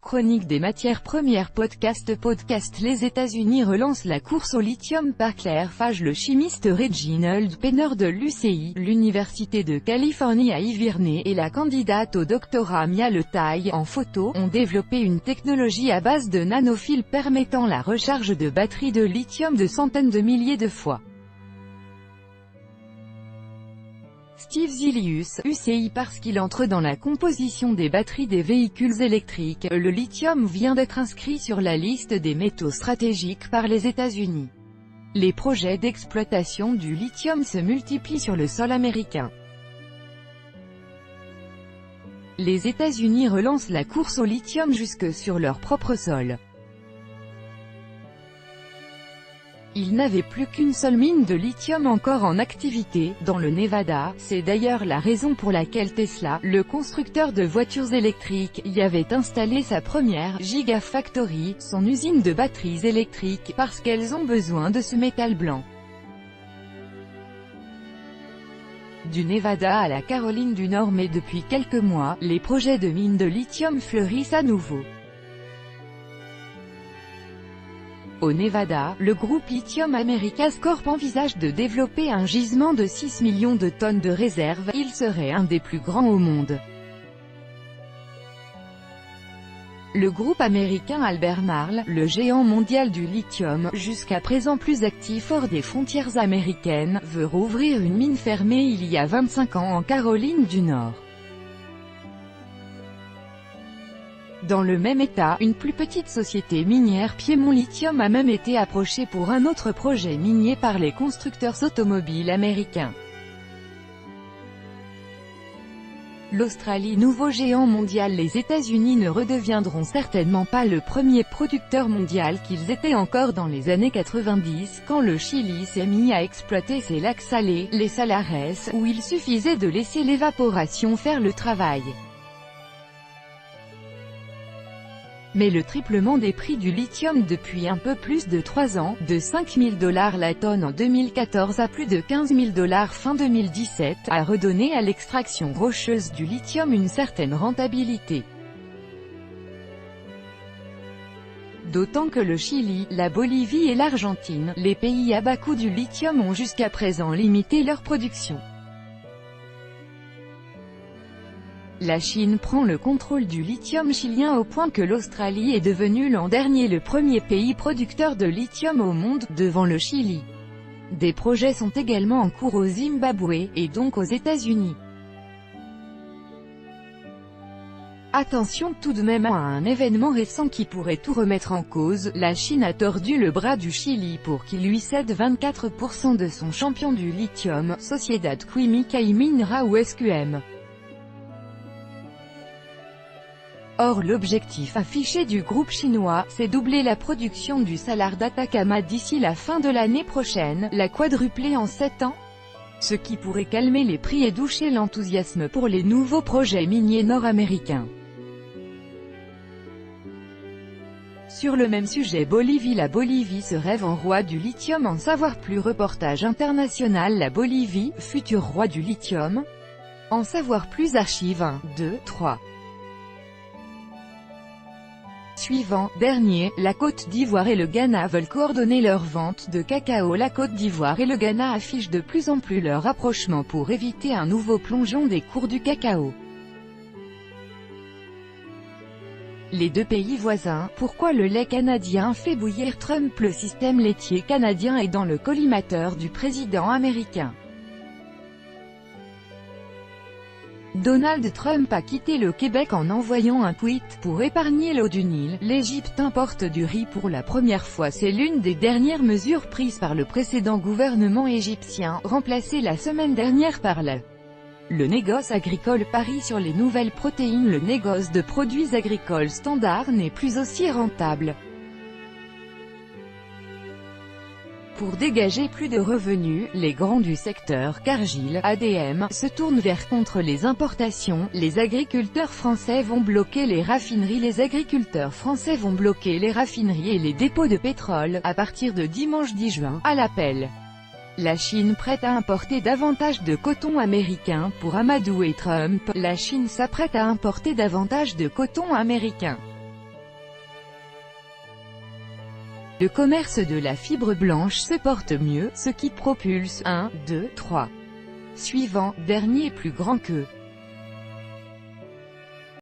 Chronique des matières premières. Podcast. Les États-Unis relancent la course au lithium par Claire Fage. Le chimiste Reginald Penner de l'UCI, l'Université de Californie à Irvine, et la candidate au doctorat Mia Le Tai, en photo, ont développé une technologie à base de nanofils permettant la recharge de batteries de lithium de centaines de milliers de fois. Steve Zilius, UCI. Parce qu'il entre dans la composition des batteries des véhicules électriques, le lithium vient d'être inscrit sur la liste des métaux stratégiques par les États-Unis. Les projets d'exploitation du lithium se multiplient sur le sol américain. Les États-Unis relancent la course au lithium jusque sur leur propre sol. Ils n'avaient plus qu'une seule mine de lithium encore en activité, dans le Nevada. C'est d'ailleurs la raison pour laquelle Tesla, le constructeur de voitures électriques, y avait installé sa première Gigafactory, son usine de batteries électriques, parce qu'elles ont besoin de ce métal blanc. Du Nevada à la Caroline du Nord. Mais depuis quelques mois, les projets de mines de lithium fleurissent à nouveau. Au Nevada, le groupe Lithium Americas Corp envisage de développer un gisement de 6 millions de tonnes de réserve. Il serait un des plus grands au monde. Le groupe américain Albemarle, le géant mondial du lithium, jusqu'à présent plus actif hors des frontières américaines, veut rouvrir une mine fermée il y a 25 ans en Caroline du Nord. Dans le même état, une plus petite société minière Piedmont Lithium a même été approchée pour un autre projet minier par les constructeurs automobiles américains. L'Australie, nouveau géant mondial. Les États-Unis ne redeviendront certainement pas le premier producteur mondial qu'ils étaient encore dans les années 90, quand le Chili s'est mis à exploiter ses lacs salés, les salares, où il suffisait de laisser l'évaporation faire le travail. Mais le triplement des prix du lithium depuis un peu plus de 3 ans, de 5 000 $ la tonne en 2014 à plus de 15 000 $ fin 2017, a redonné à l'extraction rocheuse du lithium une certaine rentabilité. D'autant que le Chili, la Bolivie et l'Argentine, les pays à bas coût du lithium, ont jusqu'à présent limité leur production. La Chine prend le contrôle du lithium chilien au point que l'Australie est devenue l'an dernier le premier pays producteur de lithium au monde, devant le Chili. Des projets sont également en cours au Zimbabwe, et donc aux États-Unis. Attention tout de même à un événement récent qui pourrait tout remettre en cause. La Chine a tordu le bras du Chili pour qu'il lui cède 24% de son champion du lithium, Sociedad Química y Minera ou SQM. Or l'objectif affiché du groupe chinois, c'est doubler la production du salar d'Atacama d'ici la fin de l'année prochaine, la quadrupler en 7 ans. Ce qui pourrait calmer les prix et doucher l'enthousiasme pour les nouveaux projets miniers nord-américains. Sur le même sujet, Bolivie. La Bolivie se rêve en roi du lithium. En savoir plus. Reportage international. La Bolivie, futur roi du lithium. En savoir plus. Archive 1, 2, 3. Suivant, dernier, la Côte d'Ivoire et le Ghana veulent coordonner leur vente de cacao. La Côte d'Ivoire et le Ghana affichent de plus en plus leur rapprochement pour éviter un nouveau plongeon des cours du cacao. Les deux pays voisins. Pourquoi le lait canadien fait bouillir Trump? Le système laitier canadien est dans le collimateur du président américain. Donald Trump a quitté le Québec en envoyant un tweet pour épargner l'eau du Nil. L'Égypte importe du riz pour la première fois. C'est l'une des dernières mesures prises par le précédent gouvernement égyptien, remplacé la semaine dernière par le négoce agricole parie sur les nouvelles protéines. Le négoce de produits agricoles standard n'est plus aussi rentable. Pour dégager plus de revenus, les grands du secteur Cargill, ADM, se tournent contre les importations. Les agriculteurs français vont bloquer les raffineries. Les agriculteurs français vont bloquer les raffineries et les dépôts de pétrole, à partir de dimanche 10 juin, à l'appel. La Chine prête à importer davantage de coton américain. Pour Amadou et Trump, la Chine s'apprête à importer davantage de coton américain. Le commerce de la fibre blanche se porte mieux, ce qui propulse 1, 2, 3. Suivant, dernier plus grand que